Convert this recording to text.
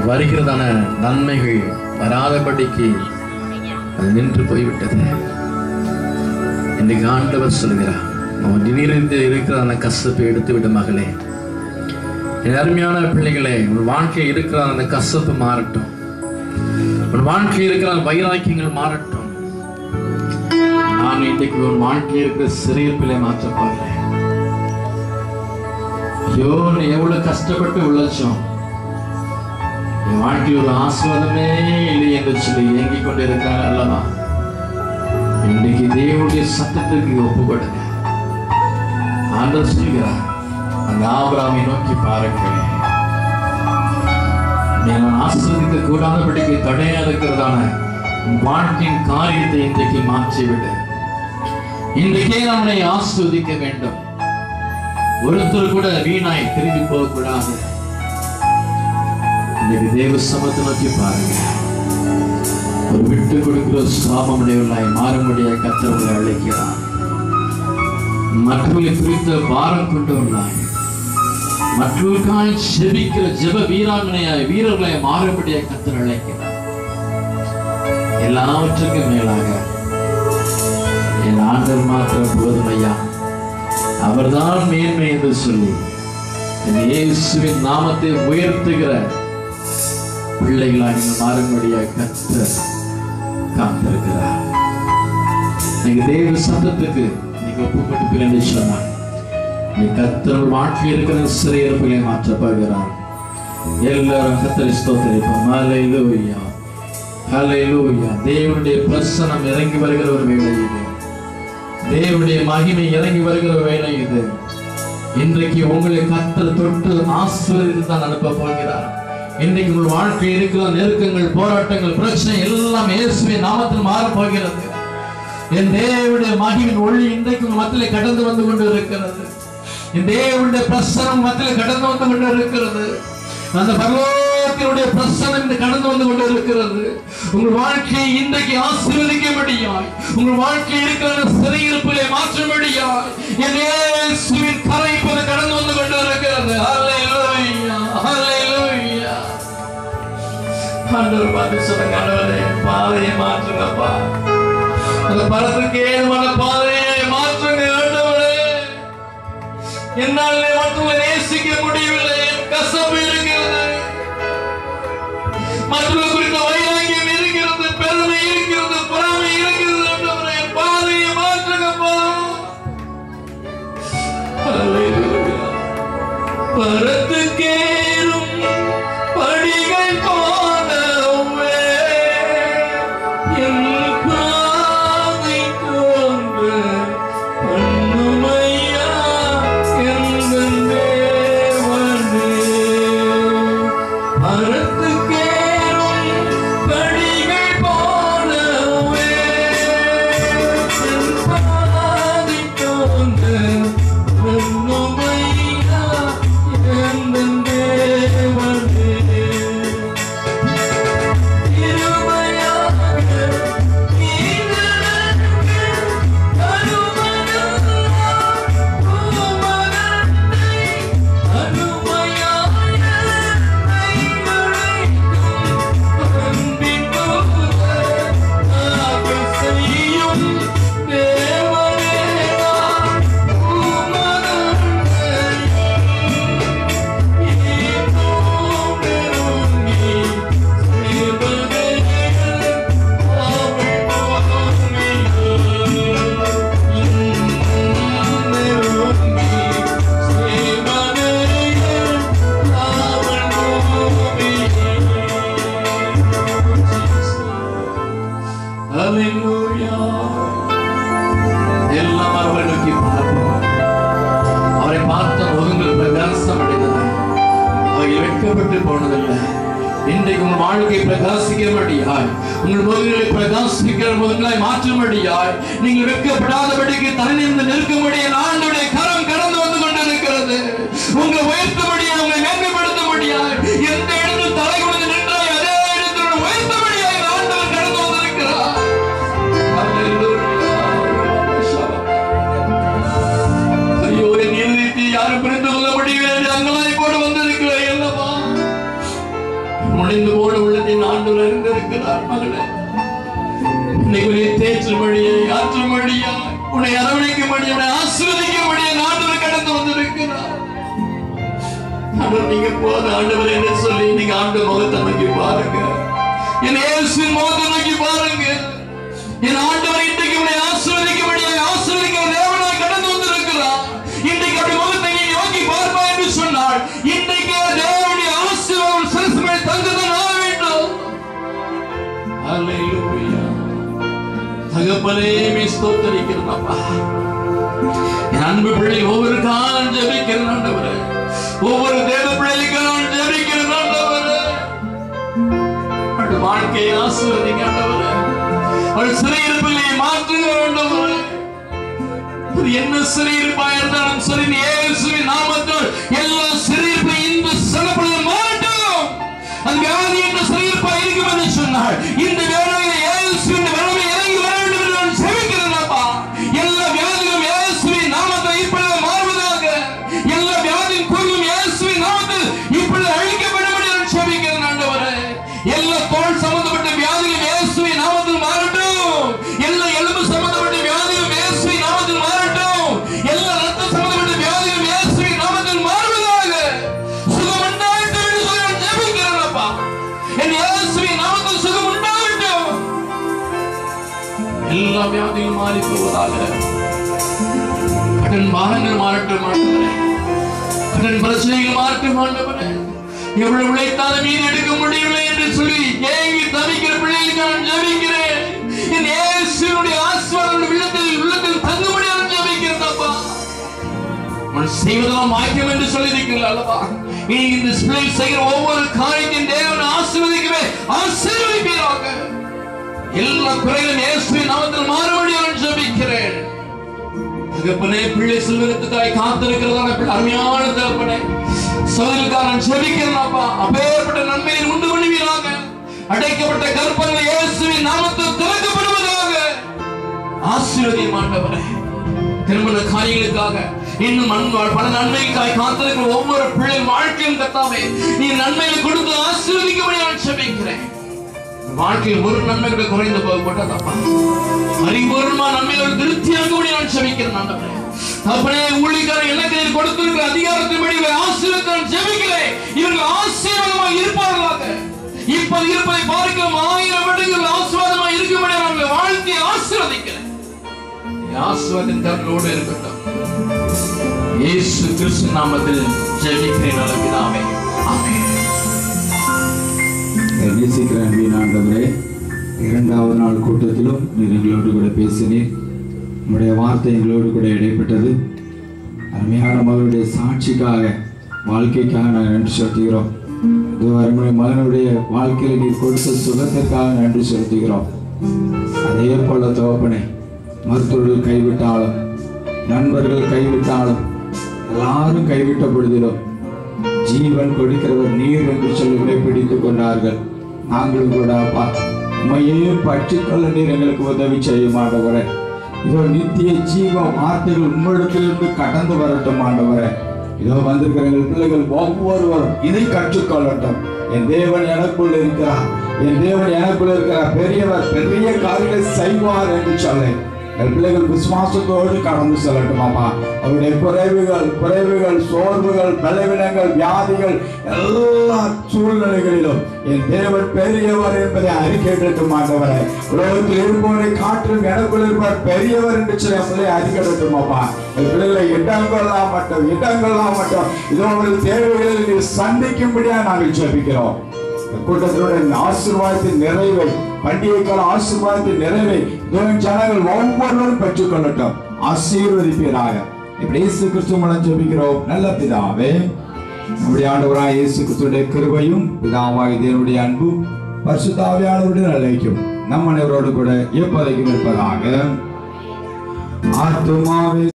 வருகிறதான நன்மைகள் வராதபடிக்கு அது நின்று போய்விட்டது. இன்றைக்கு ஆண்டவர் சொல்கிறார், நீரிந்து இருக்கிறதான கசப்பை எடுத்து விடும் மகளே. என் அருமையான பிள்ளைகளே, உன் வாழ்க்கையில் இருக்கிற அந்த கசப்பு மாறட்டும். உன் வாழ்க்கையில் இருக்கிற வைராக்கியங்கள் மாறட்டும். நான் இன்றைக்கு உன் வாழ்க்கையில் இருக்கிற சிறையிருப்பிலே மாற்ற போகிறேன். ஐயோ, நீ எவ்வளவு கஷ்டப்பட்டு உழைச்சோம், என் வாழ்க்கையில் ஒரு ஆசீர்வாதமே இல்லை என்று சொல்லி ஏங்கிக் கொண்டு இருக்கிறாங்க அல்லவா? இன்றைக்கு தேவனுடைய சத்தத்திற்கு ஒப்பு கொடுங்க. ஆண்டவர் சொல்கிறார், அந்த ஆபிரகாமை நோக்கி பாருங்கள். நான் ஆசீர்வதிக்க கூடாதபடிக்கு தடையா இருக்கிறதான வாழ்க்கையின் காரியத்தை இன்றைக்கு மாற்றிவிடு. இன்றைக்கே நம்மை ஆசீர்வதிக்க வேண்டும். ஒருத்தர் கூட வீணாய் திரும்பி போகக்கூடாது. இன்னைக்கு தேவ சமத்தை நோக்கி பாருங்க. ஒரு விட்டு கொடுக்கிற சுவாபமுடையவர்களாய் மாறும்படியாக கர்த்தர் உங்களை அழைக்கிறார். மற்றவர்களை குறித்த பாரம் கொண்டவர்களாய், மற்றவர்களுக்காய் செபிக்கிற ஜெப வீராங்கனையாய் வீரர்களாய் மாறும்படியாக கர்த்தர் அழைக்கிறார். எல்லாவற்றுக்கும் மேலாக என் ஆண்டவர் மாத்திரம் போதும் ஐயா, அவர்தான் மேன்மை என்று சொல்லி இயேசுவின் நாமத்தை உயர்த்துகிற பிள்ளைகளாக நீங்கள் மாறும்படியாக கர்த்தர் காத்திருக்கிறார். நீங்க தேவ சத்தத்துக்கு நீங்க ஒப்பு கொடுப்பீங்க சொன்னார். நீ கர்த்தர் வாழ்க்கையில் இருக்கிற சிறையிருப்புகளை மாற்ற போகிறார். எல்லாரும் கர்த்தரை ஸ்தோத்திரிப்போம். ஹல்லேலூயா, ஹல்லேலூயா. தேவனுடைய பிரசன்னம் இறங்கி வருகிற ஒரு வேளை இது. தேவனுடைய மகிமை இறங்கி வருகிற வேளை இது. இன்றைக்கு உங்களை கர்த்தர் தொட்டு ஆசீர்வதித்து தான் அனுப்ப போகிறார். இன்றைக்கு உங்கள் வாழ்க்கையில் இருக்கிற நெருக்கங்கள், போராட்டங்கள், பிரச்சனை எல்லாம் இயேசுவின் நாமத்தில் மாறப் போகிறது. என் தேவனுடைய மகிமையின் ஒளி இன்றைக்கு உங்கள் மத்தியிலே கடந்து வந்து கொண்டு இருக்கிறது. என் தேவனுடைய பிரசன்னம் மத்தியிலே கடந்து வந்து கொண்டு இருக்கிறது. அந்த பரலோகத்தினுடைய பிரசன்னம் இன்று கடந்து வந்து கொண்டு இருக்கிறது. உங்கள் வாழ்க்கையை இன்றைக்கு ஆசீர்வதிக்க முடியாய், உங்கள் வாழ்க்கை இருக்கிற சிறையிருப்பிலே மாற்ற முடியாய் என் இயேசுவின் கரை இப்போது கடந்து வந்து கொண்டு இருக்கிறது. ஹல்லேலூயா, ஹல்லேலூயா. ஆண்டவர் பார்த்து சொல்லுங்க, ஆண்டவரே பாதையை மாற்றுங்கப்பா, அந்த பரத்துக்கு ஏதுவான பாதையை மாற்றுங்க ஆண்டவரே. என்னாலே மற்றவர்களை நேசிக்க முடியவில்லை, கசப்பு இருக்கிறது, மற்றவர்கள் குறித்த வைராக்கியம் இருக்கிறது, பெருமை இருக்கிறது, பொறாமை இருக்கிறது. ஆண்டவரே பாதையை மாற்றுங்கப்பா. ஹல்லேலூயா. பரத்துக்கேறும் படிகள் போனவே என் பாதை தோன்ற பண்ணுமையா எங்கள் தேவனே. பரத்துக்கேறும் படிகள் போனவே என் பாதை தோன்ற பண்ணுமையா எங்கள் தேவனே. எல்லாம் அவரை நோக்கி பார்ப்போம். அவரை பார்த்த முகங்கள் பிரகாசம் அடைந்தது. அவைகள் வெட்கப்பட்டு போனதில்லை. இன்றைக்கு உங்கள் வாழ்க்கை பிரகாசிக்கும்படியாய், உங்கள் முகங்களை பிரகாசிக்கிற முகங்களாய் மாற்றும்படியாய், நீங்கள் வெட்கப்படாதபடிக்கு தலைநிமிர்ந்து நிற்கும்படியாக ஆண்டவருடைய கரம் கடந்து வந்து கொண்டிருக்கிறது. உங்களை உயர்த்தபடியாக, உங்களை மேன்மைப்படுத்தபடியாய், எந்த இடத்தில் தலை குனிந்து நின்றாய் அதே இடத்தில் உயர்த்தபடியாக ஆண்டவர் கடந்து வந்திருக்கிறார். ஐயோ, என் இருதயத்தை யாரும் புரிந்து கொள்ள முடியவில்லை, அங்கலாய் போட வந்திருக்கிறேன் அல்லவா? உடைந்து போன உள்ளத்தின் ஆண்டவர் அறிந்திருக்கிறார். மகளே, இன்னைக்கு தேற்றும்படியை ஆற்றும்படியா உன்னை அரவணைக்கும்படி உன்னை ஆசீர்வதிக்கும்படியா ஆண்டவர் கடந்து வந்திருக்கிறார். ஆண்டவர் நீங்க போத ஆண்டவர் என்று சொல்லி நீங்க ஆண்டு முகத்தை நோக்கி பாருங்க. என் இயேசுவின் முகத்தை நோக்கி பாருங்க. என் ஆண்டவர் இன்றைக்கு உன்னை ஆசீர்வதிக்கும்படியா ஆசீர்வதிக்கிற தேவனாய் கடந்து வந்திருக்கிறார். இன்றைக்கு அப்படி முகத்தை நீ நோக்கி பார்ப்பா என்று சொன்னாள். இன்றைக்கு தேவனுடைய ஆசீர்வாதம் சிரசுமே தங்குதான் ஆக வேண்டும். அல்லேலூயா. தகப்பனே ஸ்தோத்திரிக்கிறேன்ப்பா. என் அன்பு பிள்ளை ஒவ்வொரு காலம் ஜெபிக்கிறேன் ஆண்டவரே. ஒவ்வொரு தேவ பிள்ளைகளுக்காக ஜெபிக்கிறேன் ஆண்டவரே. அவருடைய வாழ்க்கையை ஆசீர்வதிங்க ஆண்டவரே. அவருடைய சிறையிருப்பை மாற்றுங்க ஆண்டவரே. என்ன சிறையிருப்பா இருந்தாலும் சரி, இயேசுவின் நாமத்தில் எல்லா சிறையிருப்பை இந்த சலப்பொழுது மாறட்டும். அந்த வியாதி என்ற சிறையிருப்பா இருக்கும் என்று சொன்னார். இந்த வேளையில் இயேசுவின் வல்லமை இறங்கி வர வேண்டும் என்று நான் ஜெபிக்கிறேன்ப்பா. எல்லா வியாதிகளும் இயேசுவின் நாமத்தில் இப்பொழுது மாறுவதாக. எல்லா வியாதியின் குறியும் இயேசுவின் நாமத்தில் இப்பொழுது அழிக்கப்படும் என்று நான் ஜெபிக்கிறேன் ஆண்டவரே. எல்லா தோல் சம்பந்தப்பட்ட வியாதிகளும் இயேசுவின் நாமத்தில் மாறட்டும். எல்லா எலும்பு சம்பந்தப்பட்ட வியாதிகளும் இயேசுவின் நாமத்தில் மாறட்டும். எல்லா ரத்த சம்பந்தப்பட்ட வியாதிகளும் இயேசுவின் நாமத்தில் மாறுவதாக. சுகம் உண்டாகட்டும் என்று சொல்லி நான் ஜெபிக்கிறேன்ப்பா. என் இயேசுவின் நாமத்தில் சுகம் உண்டாகட்டும். எல்லா வியாதிகளும் மாறி போவதாக. கடன் பாரங்கள் மாறட்டும் ஆண்டவரே. கடன் பிரச்சனைகள் மாறட்டும் ஆண்டவரே. எவ்வளவு உழைத்தாலும் மீது எடுக்க முடியவில்லை என்று சொல்லி ஏங்கி தவிக்கிற பிள்ளைகளுக்கு நான் ஜெபிக்கிறேன். என் இயேசுவினுடைய ஆசீர்வாதம் உள்ளத்தில் தங்கும்படி நான் ஜெபிக்கிறேன்ப்பா. உன் செய்வதெல்லாம் வாக்கியம் என்று சொல்லி இருக்கிறீர்கள் அல்லவா? நீ இந்த பிள்ளைகள் செய்கிற ஒவ்வொரு காரியத்தையும் தேவன் ஆசீர்வதிக்கவே ஆசீர்வதிப்பீராக. எல்லா குறைகளும் இயேசுவின் நாமத்தில் மாறும்படி நான் ஜெபிக்கிறேன். தகப்பனே, பிள்ளை செல்வதற்காய் காத்திருக்கிறதான அருமையான தகப்பனே, சோதனைக்காக நான் ஜெபிக்கிறேன்ப்பா. அப்பேற்பட்ட நன்மையை உண்டு பண்ணுவீராக. அடைக்கப்பட்ட கற்பங்கள் இயேசுவின் நாமத்தில் திறக்கப்படுவதாக. ஆசீர்வதியும் ஆண்டவரே. திருமண காரியங்களுக்காக இன்னும் பல நன்மைக்காய் காத்திருக்கிற ஒவ்வொரு பிள்ளை வாழ்க்கையும் கர்த்தாவே நீ நன்மையை கொடுத்து ஆசீர்வதிக்கும்படி நான் ஜெபிக்கிறேன். வாழ்க்கையில் ஒரு நன்மை கூட குறைந்து போகப்பட்டதப்பா. பரிபூர்ணமா நன்மையோடு திருப்தியாகும்படி நான் ஜெபிக்கிறேன் ஆண்டவரே. அப்பனே, ஊழியக்காரர் எனக்கு கொடுத்திருக்கிற அதிகாரத்தின்படி ஆசீர்வாதத்தை நான் ஜெபிக்கிறேன். இவர்கள் ஆசீர்வாதமாக இருப்பார்களாக. இப்போது இருப்பதை பார்க்க 1000 மடங்கு ஆசீர்வாதமாக இருக்கும்படி நான் வாழ்க்கையை ஆசீர்வதிக்கிறேன். ஆசீர்வாதத்தின் கருத்தோடு இருக்கட்டும். இயேசு கிறிஸ்து நாமத்தில் ஜெபிக்கிறேன் நல்ல பிதாவே. ஆமென். நேசிக்கிறேன் ஆண்டவரே, 2வது நாள் கூட்டத்திலும் நீர் எங்களோடு கூட பேசினீர். உங்களுடைய வார்த்தை எங்களோடு கூட இடைப்பட்டது. அருமையான மகனுடைய சாட்சிக்காக வாழ்க்கைக்காக நாங்கள் நன்றி செலுத்துகிறோம். அருமையான மகனுடைய வாழ்க்கையில் நீர் கொடுத்த சுகத்திற்காக நன்றி செலுத்துகிறோம். அதே போல தகப்பனே, மருத்துவர்கள் கைவிட்டாலும் நண்பர்கள் கைவிட்டாலும் எல்லாரும் கைவிட்ட பொழுதிலும் ஜீவன் கொடுக்கிறவர் நீர் என்று சொல்லி பிடித்துக் கொண்டார்கள். நாங்களும் கூட அப்பா உண்மையே பற்றிக்கொள்ள நீர் எங்களுக்கு உதவி செய்யும் ஆண்டவரே. இதோ நித்திய ஜீவ வார்த்தைகள் உங்களிடத்திலிருந்து கடந்து வரட்டும் ஆண்டவரே. இதோ வந்திருக்கிற எங்கள் பிள்ளைகள் ஒவ்வொருவரும் இதை கற்றுக்கொள்ளட்டும். என் தேவன் எனக்குள் இருக்கிறார், என் தேவன் எனக்குள் இருக்கிறார், பெரியவர் பெரிய காரியங்களை செய்வார் என்று சொல்ல என் பிள்ளைகள் விசுவாசத்தோடு கடந்து செல்லட்டும் அம்மா. அவருடைய குறைவுகள் சோர்வுகள் பலவீனங்கள் வியாதிகள் எல்லா சூழ்நிலைகளிலும் என் தேவன் பெரியவர் என்பதை அறிக்கையிடட்டும் ஆண்டவரே. உலகத்தில் இருப்பவரை காற்றும் எனக்குள் இருப்பார் பெரியவர் என்று சொல்லி அறிக்கையிடட்டும் அப்பா. என் பிள்ளைகளை இடங்கொள்ளலாம் மட்டும் இதோ அவர்கள் தேவைகளை சந்திக்கும்படியா நாங்கள் ஜெபிக்கிறோம். கூட்டத்தினுடைய ஆசீர்வாதத்தின் நிறைவை, பண்டிகை கால ஆசீர்வாதத்தின் நிறைவை ஜனங்கள் ஒவ்வொருவரும் பெற்றுக் கொள்ளட்டும். ஆசீர்வதிப்பீராக. இப்படி இயேசு கிறிஸ்து மூலம் ஜெபிக்கிறோம் நல்ல பிதாவே. நம்முடைய ஆண்டவராகிய இயேசு கிறிஸ்துவின் கிருபையும் பிதாவாகிய தேவனுடைய அன்பும் பரிசுத்த ஆவியானவருடைய நல்லைக்கும் நம் அனைவரோடு கூட எப்போதைக்கும் இருப்பதாக. ஆத்துமாவே